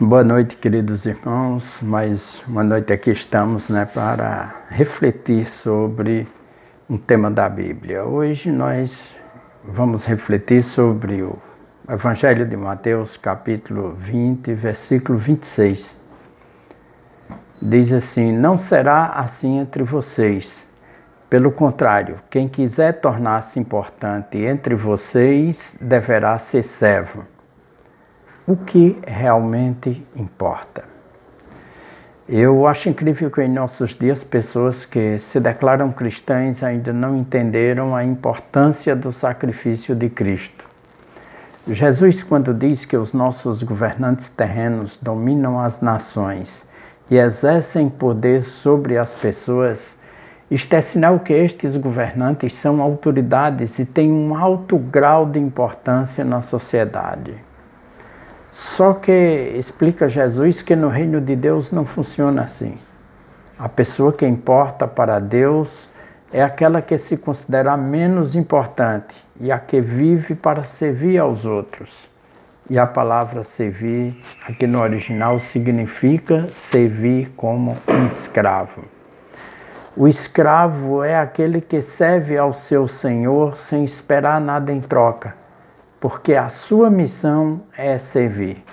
Boa noite, queridos irmãos. Mais uma noite aqui estamos, para refletir sobre um tema da Bíblia. Hoje nós vamos refletir sobre o Evangelho de Mateus, capítulo 20, versículo 26. Diz assim: não será assim entre vocês. Pelo contrário, quem quiser tornar-se importante entre vocês deverá ser servo. O que realmente importa? Eu acho incrível que em nossos dias pessoas que se declaram cristãs ainda não entenderam a importância do sacrifício de Cristo. Jesus, quando diz que os nossos governantes terrenos dominam as nações e exercem poder sobre as pessoas, isto é sinal que estes governantes são autoridades e têm um alto grau de importância na sociedade. Só que explica Jesus que no reino de Deus não funciona assim. A pessoa que importa para Deus é aquela que se considera menos importante e a que vive para servir aos outros. E a palavra servir, aqui no original, significa servir como um escravo. O escravo é aquele que serve ao seu senhor sem esperar nada em troca, porque a sua missão é servir.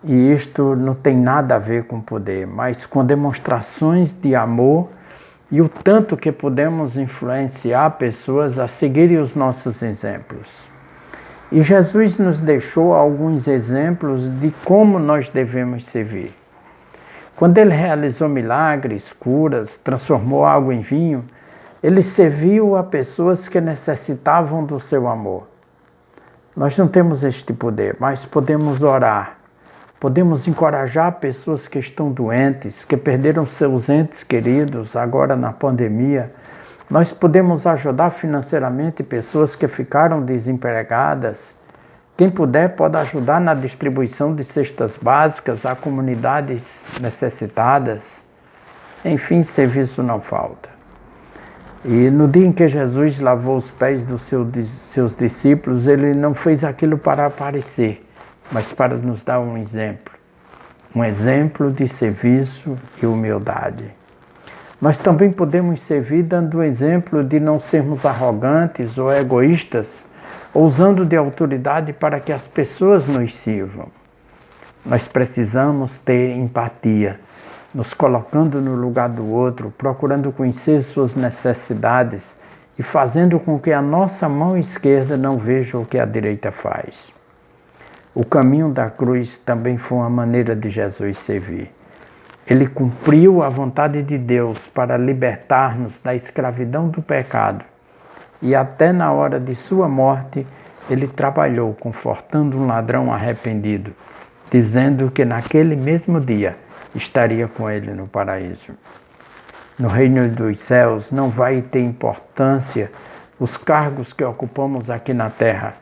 E isto não tem nada a ver com poder, mas com demonstrações de amor e o tanto que podemos influenciar pessoas a seguirem os nossos exemplos. E Jesus nos deixou alguns exemplos de como nós devemos servir. Quando ele realizou milagres, curas, transformou água em vinho, ele serviu a pessoas que necessitavam do seu amor. Nós não temos este poder, mas podemos orar. Podemos encorajar pessoas que estão doentes, que perderam seus entes queridos agora na pandemia. Nós podemos ajudar financeiramente pessoas que ficaram desempregadas. Quem puder pode ajudar na distribuição de cestas básicas a comunidades necessitadas. Enfim, serviço não falta. E no dia em que Jesus lavou os pés dos seus discípulos, ele não fez aquilo para aparecer, mas para nos dar um exemplo de serviço e humildade. Nós também podemos servir dando o exemplo de não sermos arrogantes ou egoístas, ou usando de autoridade para que as pessoas nos sirvam. Nós precisamos ter empatia, nos colocando no lugar do outro, procurando conhecer suas necessidades e fazendo com que a nossa mão esquerda não veja o que a direita faz. O caminho da cruz também foi uma maneira de Jesus servir. Ele cumpriu a vontade de Deus para libertar-nos da escravidão do pecado e até na hora de sua morte ele trabalhou confortando um ladrão arrependido, dizendo que naquele mesmo dia estaria com ele no paraíso. No reino dos céus não vai ter importância os cargos que ocupamos aqui na terra,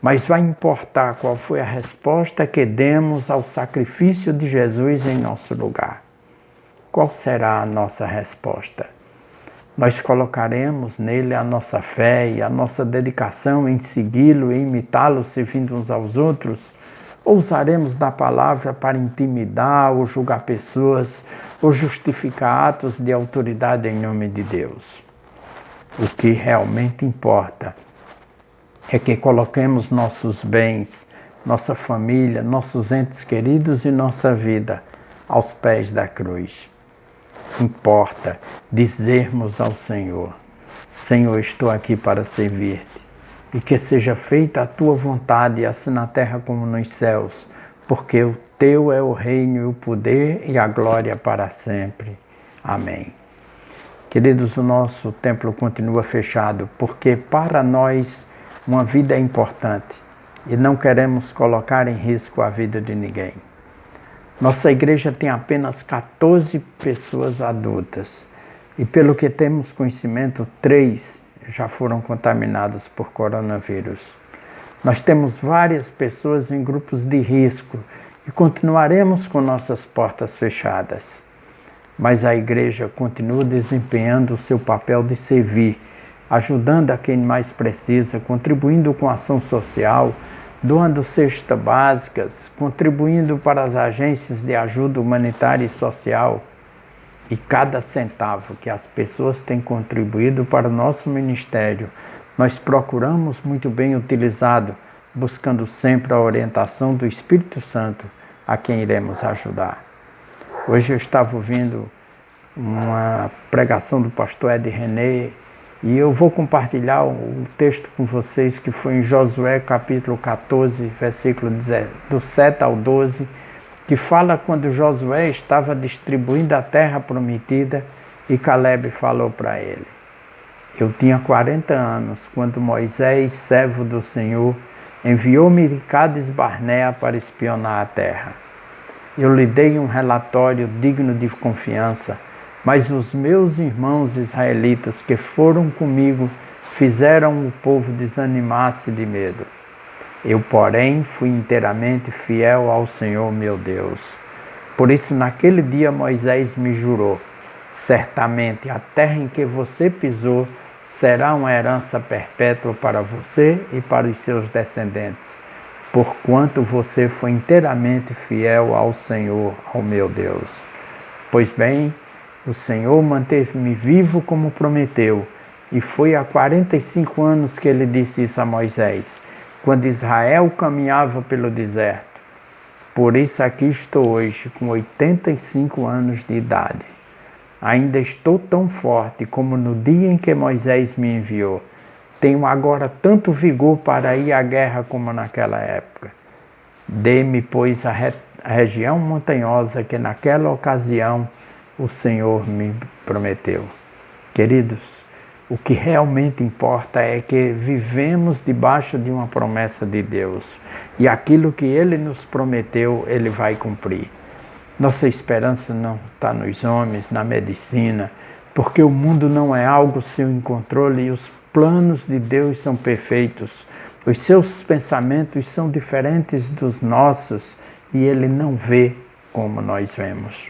mas vai importar qual foi a resposta que demos ao sacrifício de Jesus em nosso lugar. Qual será a nossa resposta? Nós colocaremos nele a nossa fé e a nossa dedicação em segui-lo e imitá-lo, servindo uns aos outros? Ou usaremos da palavra para intimidar ou julgar pessoas ou justificar atos de autoridade em nome de Deus? O que realmente importa é que coloquemos nossos bens, nossa família, nossos entes queridos e nossa vida aos pés da cruz. Importa dizermos ao Senhor: Senhor, estou aqui para servir-te. E que seja feita a tua vontade, assim na terra como nos céus, porque o teu é o reino, o poder e a glória para sempre. Amém. Queridos, o nosso templo continua fechado, porque para nós uma vida é importante e não queremos colocar em risco a vida de ninguém. Nossa igreja tem apenas 14 pessoas adultas e, pelo que temos conhecimento, 3 já foram contaminados por coronavírus. Nós temos várias pessoas em grupos de risco e continuaremos com nossas portas fechadas. Mas a igreja continua desempenhando o seu papel de servir, ajudando a quem mais precisa, contribuindo com a ação social, doando cestas básicas, contribuindo para as agências de ajuda humanitária e social. E cada centavo que as pessoas têm contribuído para o nosso ministério, nós procuramos muito bem utilizado, buscando sempre a orientação do Espírito Santo, a quem iremos ajudar. Hoje eu estava ouvindo uma pregação do pastor Ed René e eu vou compartilhar o texto com vocês que foi em Josué capítulo 14, versículo do 7 ao 12, que fala quando Josué estava distribuindo a terra prometida e Caleb falou para ele: eu tinha 40 anos quando Moisés, servo do Senhor, enviou-me de Cades Barnea para espionar a terra. Eu lhe dei um relatório digno de confiança, mas os meus irmãos israelitas que foram comigo fizeram o povo desanimar-se de medo. Eu, porém, fui inteiramente fiel ao Senhor meu Deus. Por isso, naquele dia, Moisés me jurou: certamente a terra em que você pisou será uma herança perpétua para você e para os seus descendentes, porquanto você foi inteiramente fiel ao Senhor, ao meu Deus. Pois bem, o Senhor manteve-me vivo como prometeu, e foi há 45 anos que ele disse isso a Moisés, quando Israel caminhava pelo deserto. Por isso aqui estou hoje, com 85 anos de idade. Ainda estou tão forte como no dia em que Moisés me enviou. Tenho agora tanto vigor para ir à guerra como naquela época. Dê-me, pois, a região montanhosa que naquela ocasião o Senhor me prometeu. Queridos, o que realmente importa é que vivemos debaixo de uma promessa de Deus. E aquilo que Ele nos prometeu, Ele vai cumprir. Nossa esperança não está nos homens, na medicina, porque o mundo não é algo sem controle e os planos de Deus são perfeitos. Os seus pensamentos são diferentes dos nossos e Ele não vê como nós vemos.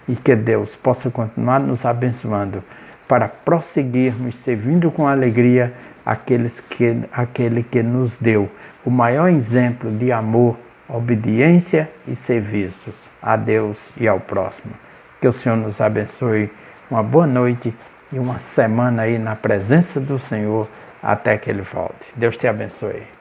E que Deus possa continuar nos abençoando para prosseguirmos servindo com alegria aquele que nos deu o maior exemplo de amor, obediência e serviço a Deus e ao próximo. Que o Senhor nos abençoe. Uma boa noite e uma semana aí na presença do Senhor até que Ele volte. Deus te abençoe.